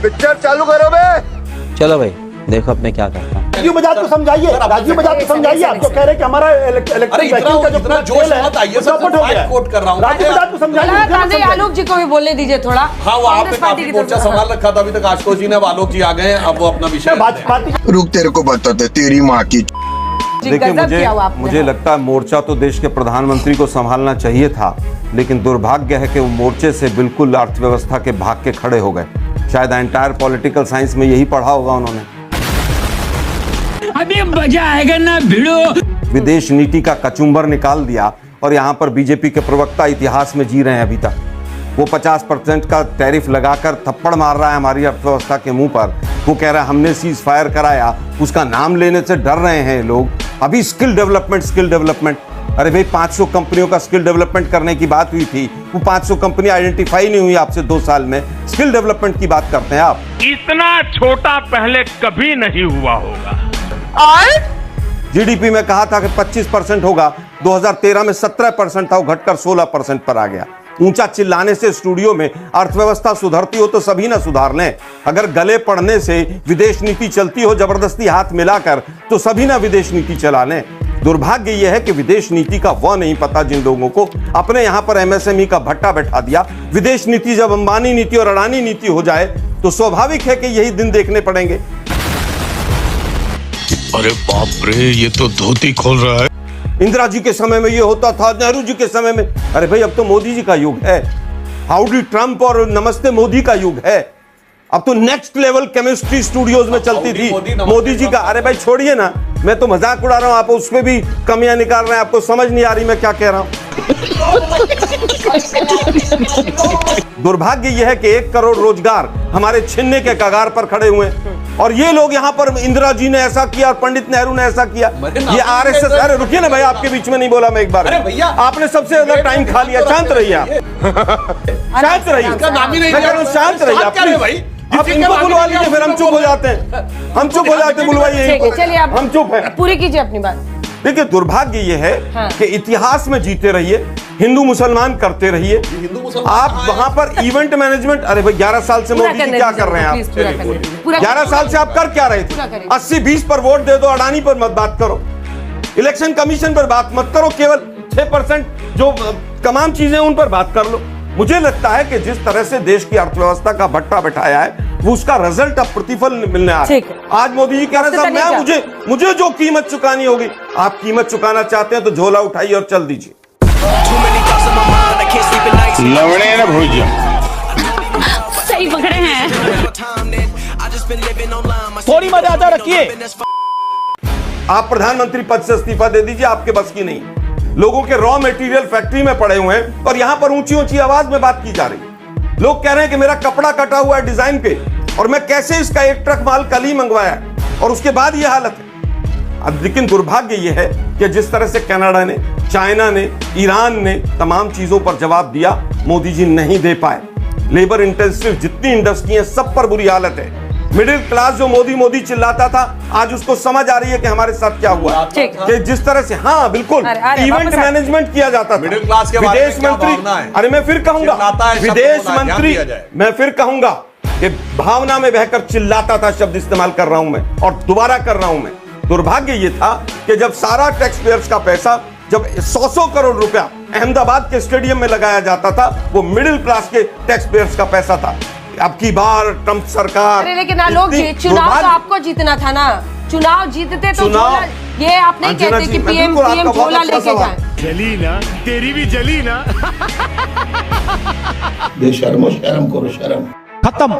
Picture चालू करो बे। चलो भाई देखो अब मैं क्या करता हूँ। राजीव बजाज को समझाइए, राजीव बजाज को समझाइए। आप जो कह रहे हैं कि हमारा इलेक्ट्रिक व्हीकल का जो पूरा खेल है चौपट हो गया। कोट कर रहा हूँ। राजीव बजाज को समझाइए। आलोक जी को भी बोलने दीजिए थोड़ा। हाँ, वो आपने काफी मोर्चा संभाल रखा था अभी तक आशुतोष जी ने। आलोक जी आ गए हैं, अब वो अपना विषय रुक, तेरे को बताते तेरी माँ की। देखिए मुझे लगता है मोर्चा तो देश के प्रधानमंत्री को संभालना चाहिए था, लेकिन दुर्भाग्य है कि वो मोर्चे से बिल्कुल अर्थव्यवस्था के भाग के खड़े हो गए। शायद एंटायर पॉलिटिकल साइंस में यही पढ़ा होगा उन्होंने। अभी मजा आएगा ना भिड़ो। विदेश नीति का कचुम्बर निकाल दिया और यहाँ पर बीजेपी के प्रवक्ता इतिहास में जी रहे हैं अभी तक। वो 50% का टैरिफ लगाकर थप्पड़ मार रहा है हमारी अर्थव्यवस्था के मुंह पर। वो कह रहा है हमने सीज फायर कराया, उसका नाम लेने से डर रहे हैं लोग। अभी स्किल डेवलपमेंट। अरे भाई 500 कंपनियों का स्किल डेवलपमेंट करने की बात हुई थी, वो 500 कंपनी आइडेंटिफाई नहीं हुई आपसे 2 साल में। स्किल डेवलपमेंट की बात करते हैं आप। इतना छोटा पहले कभी नहीं हुआ होगा। जीडीपी में कहा था कि 25% होगा, 2013 में 17% था, वो घटकर 16% पर आ गया। ऊंचा चिल्लाने से स्टूडियो में अर्थव्यवस्था सुधरती हो तो सभी ना सुधार लें। अगर गले पड़ने से विदेश नीति चलती हो जबरदस्ती हाथ मिलाकर, तो सभी ना विदेश नीति चला लें। दुर्भाग्य यह है कि विदेश नीति का वह नहीं पता जिन लोगों को अपने यहां पर एमएसएमई का भट्टा बैठा दिया। विदेश नीति जब अंबानी नीति और अडानी नीति हो जाए तो स्वाभाविक है कि यही दिन देखने पड़ेंगे। अरे बाप रे, ये तो धोती खोल रहा है। इंदिरा जी के समय में ये होता था, नेहरू जी के समय में। अरे भाई अब तो मोदी जी का युग है। हाउडी ट्रंप और नमस्ते मोदी का युग है। अब तो नेक्स्ट लेवल केमिस्ट्री स्टूडियोज में चलती थी मोदी जी का। अरे भाई छोड़िए ना, मैं तो मजाक उड़ा रहा हूं, आप उसमें भी कमियां निकाल रहे हैं। आपको समझ नहीं आ रही मैं क्या कह रहा हूं। दुर्भाग्य यह है कि 1 करोड़ रोजगार हमारे छीनने के कगार पर खड़े हुए और ये लोग यहाँ पर इंदिरा जी ने ऐसा किया और पंडित नेहरू ने ऐसा किया। ये आरएसएस। अरे रुकिए ना भाई, आपके बीच में नहीं बोला मैं एक बार। अरे भैया, आपने सबसे ज्यादा टाइम खा लिया। शांत रहिए आप, शांत रहिए, शांत रहिए आप। इनको बुलवा लीजिए, फिर हम चुप हो जाते हैं। हम चुप हो जाते हैं, बुलवाइए। चलिए हम चुप हैं। पूरी कीजिए अपनी बात। देखिए दुर्भाग्य ये है कि इतिहास में जीते रहिए, हिंदू मुसलमान करते रहिए। आप वहां पर इवेंट मैनेजमेंट। अरे भाई 11 साल से मोदी जी क्या कर रहे हैं आप? 11 साल से आप कर क्या रहे थे? 80-20 पर वोट दे दो, अडानी पर मत बात करो, इलेक्शन कमीशन पर बात मत करो, केवल 6% जो तमाम चीजें उन पर बात कर लो। मुझे लगता है कि जिस तरह से देश की अर्थव्यवस्था का भट्टा बैठाया है वो उसका रिजल्ट अब प्रतिफल मिलने आ रहा है। आज मोदी जी कह रहे हैं साहब मुझे जो कीमत चुकानी होगी। आप कीमत चुकाना चाहते हैं तो झोला उठाइए और चल दीजिए। लवणे न भूजा। सही पकड़े हैं। थोड़ी मर्यादा रखिए। आप प्रधानमंत्री पद से इस्तीफा दे दीजिए, आपके बस की नहीं। लोगों के रॉ मटेरियल फैक्ट्री में पड़े हुए हैं और यहां पर ऊंची ऊंची आवाज में बात की जा रही है। लोग कह रहे हैं कि मेरा कपड़ा कटा हुआ है डिजाइन पे और मैं कैसे इसका 1 ट्रक माल कल ही मंगवाया और उसके बाद यह हालत है। अब लेकिन दुर्भाग्य यह है कि जिस तरह से कनाडा ने, चाइना ने, ईरान ने तमाम चीजों पर जवाब दिया, मोदी जी नहीं दे पाए। लेबर इंटेंसिव जितनी इंडस्ट्री है सब पर बुरी हालत है। मिडिल क्लास जो मोदी मोदी चिल्लाता था, आज उसको समझ आ रही है कि हमारे साथ क्या हुआ कि जिस तरह से हाँ बिल्कुल इवेंट मैनेजमेंट किया जाता था। मिडिल क्लास के बारे में क्या भावना है? अरे मैं फिर कहूंगा विदेश मंत्री, मैं फिर कहूंगा कि भावना में बहकर चिल्लाता था शब्द इस्तेमाल कर रहा हूं मैं और दोबारा कर रहा हूं मैं। दुर्भाग्य ये था कि जब सारा टैक्स पेयर्स का पैसा, जब 100 करोड़ रुपया अहमदाबाद के स्टेडियम में लगाया जाता था, वो मिडिल क्लास के टैक्स पेयर्स का पैसा था। अब की बार ट्रंप सरकार। अरे लेकिन आलोक जी, चुनाव तो आपको जीतना था ना। चुनाव जीतते तो ये आप नहीं कहते कि पीएम झोला लेके जाए। जली ना, तेरी भी जली ना। बेशर्मो, शर्म करो, शर्म। खत्म।